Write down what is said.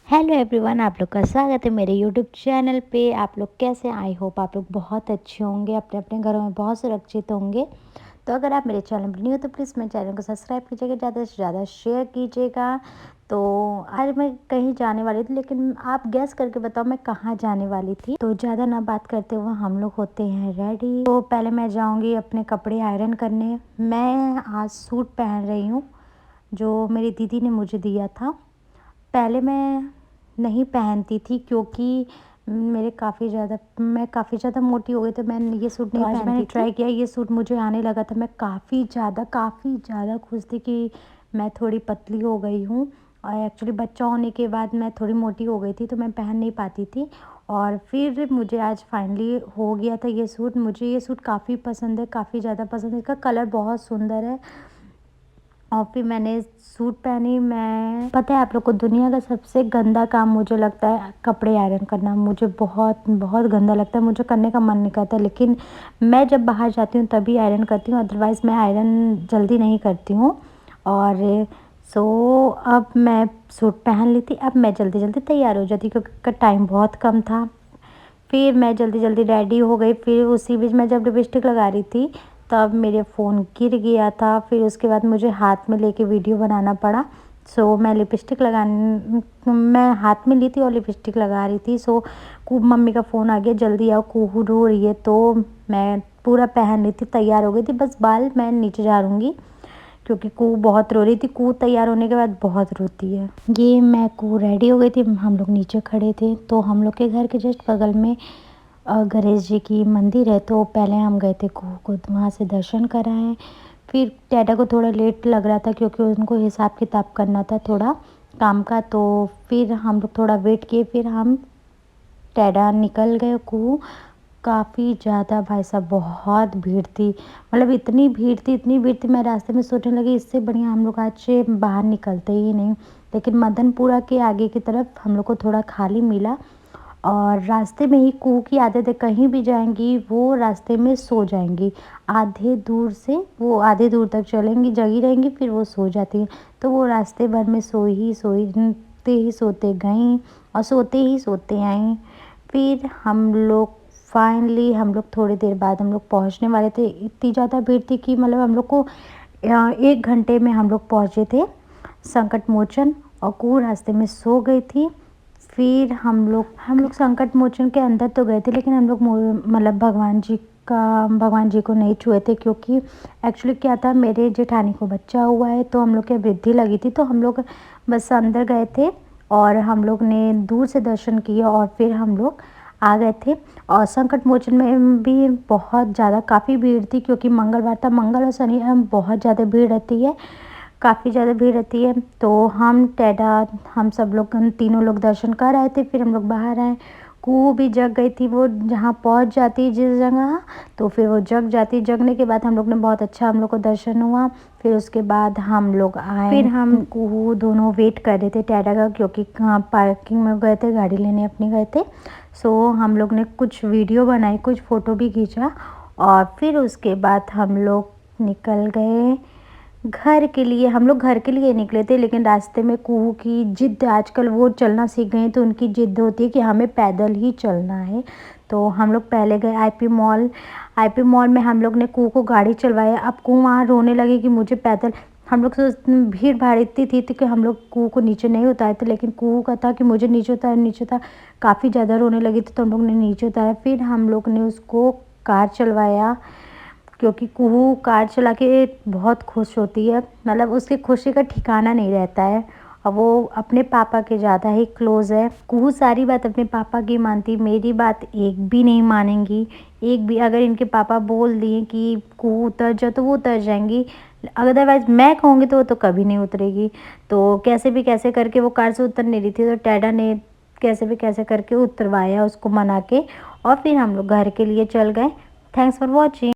Hello everyone, आप लोग का स्वागत है मेरे यूट्यूब चैनल पे। आप लोग कैसे? आई होप आप लोग बहुत अच्छे होंगे, अपने अपने घरों में बहुत सुरक्षित होंगे। तो अगर आप मेरे चैनल पर न्यू हो तो प्लीज़ मेरे चैनल को सब्सक्राइब कीजिएगा, ज़्यादा से ज़्यादा शेयर कीजिएगा। तो आज मैं कहीं जाने वाली थी, लेकिन आप गैस करके बताओ मैं कहाँ जाने वाली थी। तो ज़्यादा ना बात करते हुए हम लोग होते हैं रेडी। तो पहले मैं जाऊँगी अपने कपड़े आयरन करने। मैं आज सूट पहन रही हूँ जो मेरी दीदी ने मुझे दिया था। पहले मैं नहीं पहनती थी क्योंकि मैं काफ़ी ज़्यादा मोटी हो गई, तो मैं ये सूट नहीं पहनती थी। मैंने ट्राई किया, ये सूट मुझे आने लगा था। मैं काफ़ी ज़्यादा खुश थी कि मैं थोड़ी पतली हो गई हूँ। और एक्चुअली बच्चा होने के बाद मैं थोड़ी मोटी हो गई थी, तो मैं पहन नहीं पाती थी। और फिर मुझे आज फाइनली हो गया था ये सूट। मुझे ये सूट काफ़ी पसंद है, काफ़ी ज़्यादा पसंद है। इसका कलर बहुत सुंदर है। और फिर मैंने सूट पहनी। मैं पता है आप लोग को, दुनिया का सबसे गंदा काम मुझे लगता है कपड़े आयरन करना। मुझे बहुत बहुत गंदा लगता है, मुझे करने का मन नहीं करता। लेकिन मैं जब बाहर जाती हूँ तभी आयरन करती हूँ, अदरवाइज़ मैं आयरन जल्दी नहीं करती हूँ। और अब मैं सूट पहन ली थी। अब मैं जल्दी जल्दी तैयार हो जाती क्योंकि टाइम बहुत कम था। फिर मैं जल्दी जल्दी रेडी हो गई। फिर उसी बीच मैं जब लिपस्टिक लगा रही थी तब मेरे फ़ोन गिर गया था। फिर उसके बाद मुझे हाथ में लेके वीडियो बनाना पड़ा। मैं हाथ में ली थी और लिपस्टिक लगा रही थी। मम्मी का फ़ोन आ गया, जल्दी आओ कूहू रो रही है। तो मैं पूरा पहन ली थी, तैयार हो गई थी। बस बाल मैं नीचे झाड़ूंगी क्योंकि कू बहुत रो रही थी। कू तैयार होने के बाद बहुत रोती है। ये मैं कू रेडी हो गई थी, हम लोग नीचे खड़े थे। तो हम लोग के घर के जस्ट बगल में गणेश जी की मंदिर है। तो पहले हम गए थे कू को वहाँ से दर्शन कराएं। फिर डैडा को थोड़ा लेट लग रहा था क्योंकि उनको हिसाब किताब करना था थोड़ा काम का। तो फिर हम लोग थोड़ा वेट किए, फिर हम डैडा निकल गए कू। काफ़ी ज़्यादा भाई साहब बहुत भीड़ थी, मतलब इतनी भीड़ थी। मैं रास्ते में सोचने लगी इससे बढ़िया हम लोग आज से बाहर निकलते ही नहीं। लेकिन मदनपुरा के आगे की तरफ हम लोग को थोड़ा खाली मिला। और रास्ते में ही कू की आदत है, कहीं भी जाएंगी वो रास्ते में सो जाएंगी। आधे दूर तक चलेंगी, जगी रहेंगी, फिर वो सो जाती हैं। तो वो रास्ते भर में सोते गईं और सोते ही सोते आईं। फिर हम लोग थोड़ी देर बाद हम लोग पहुंचने वाले थे। इतनी ज़्यादा भीड़ थी कि मतलब हम लोग को 1 घंटे में हम लोग पहुंचे थे संकट मोचन। और कू रास्ते में सो गई थी। फिर हम लोग संकट मोचन के अंदर तो गए थे, लेकिन हम लोग मतलब भगवान जी को नहीं छुए थे क्योंकि एक्चुअली क्या था, मेरे जेठानी को बच्चा हुआ है तो हम लोग के वृद्धि लगी थी। तो हम लोग बस अंदर गए थे और हम लोग ने दूर से दर्शन किए और फिर हम लोग आ गए थे। और संकट मोचन में भी बहुत ज़्यादा काफ़ी भीड़ थी क्योंकि मंगलवार था। मंगल और शनि बहुत ज़्यादा भीड़ रहती है, काफ़ी ज़्यादा भीड़ रहती है। तो हम सब लोग, हम तीनों लोग दर्शन कर आए थे। फिर हम लोग बाहर आए। कू भी जग गई थी, वो जहाँ पहुँच जाती जिस जगह, तो फिर वो जग जाती। जगने के बाद हम लोग ने बहुत अच्छा हम लोग को दर्शन हुआ। फिर उसके बाद हम लोग आए। फिर हम कू दोनों वेट कर रहे थे टैडा का क्योंकि पार्किंग में गए थे, गाड़ी लेने अपनी गए थे। हम लोग ने कुछ वीडियो बनाई, कुछ फ़ोटो भी खींचा। और फिर उसके बाद हम लोग निकल गए घर के लिए। हम लोग घर के लिए निकले थे, लेकिन रास्ते में कुहू की जिद, आजकल वो चलना सीख गई तो उनकी जिद होती है कि हमें पैदल ही चलना है। तो हम लोग पहले गए आईपी मॉल में हम लोग ने कुहू को गाड़ी चलवाया। अब कुहू वहाँ रोने लगी कि मुझे पैदल। हम लोग भीड़ भाड़ इतनी थी कि हम लोग कुहू को नीचे नहीं उतारे थे, लेकिन कुहू का था कि मुझे नीचे उतार। काफ़ी ज़्यादा रोने लगी थी तो हम लोग ने नीचे उतारा। फिर हम लोग ने उसको कार चलवाया क्योंकि कुहू कार चला के बहुत खुश होती है, मतलब उसकी खुशी का ठिकाना नहीं रहता है। और वो अपने पापा के ज़्यादा ही क्लोज़ है। कुहू सारी बात अपने पापा की मानती, मेरी बात एक भी नहीं मानेंगी। एक भी अगर इनके पापा बोल दिए कि कुहू उतर जाओ तो वो उतर जाएंगी, अदरवाइज़ मैं कहूँगी तो वो तो कभी नहीं उतरेगी। तो कैसे भी कैसे करके वो कार से उतर नहीं रही थी, तो टैडा ने कैसे भी कैसे करके उतरवाया उसको मना के। और फिर हम लोग घर के लिए चल गए। Thanks for watching.